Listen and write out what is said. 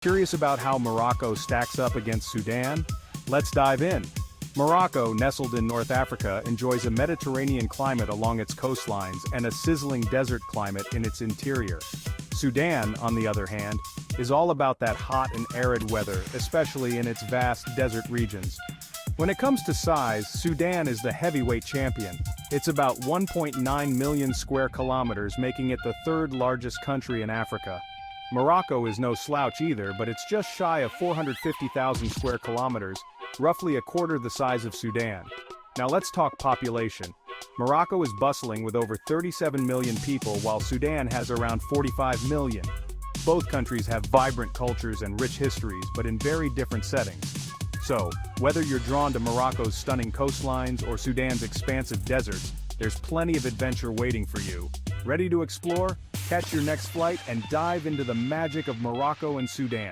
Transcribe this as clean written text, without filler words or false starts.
Curious about how Morocco stacks up against Sudan? Let's dive in. Morocco, nestled in North Africa, enjoys a Mediterranean climate along its coastlines and a sizzling desert climate in its interior. Sudan, on the other hand, is all about that hot and arid weather, especially in its vast desert regions. When it comes to size, Sudan is the heavyweight champion. It's about 1.9 million square kilometers, making it the third largest country in Africa. Morocco is no slouch either, but it's just shy of 450,000 square kilometers, roughly a quarter the size of Sudan. Now let's talk population. Morocco is bustling with over 37 million people, while Sudan has around 45 million. Both countries have vibrant cultures and rich histories, but in very different settings. So, whether you're drawn to Morocco's stunning coastlines or Sudan's expansive deserts, there's plenty of adventure waiting for you. Ready to explore? Catch your next flight and dive into the magic of Morocco and Sudan.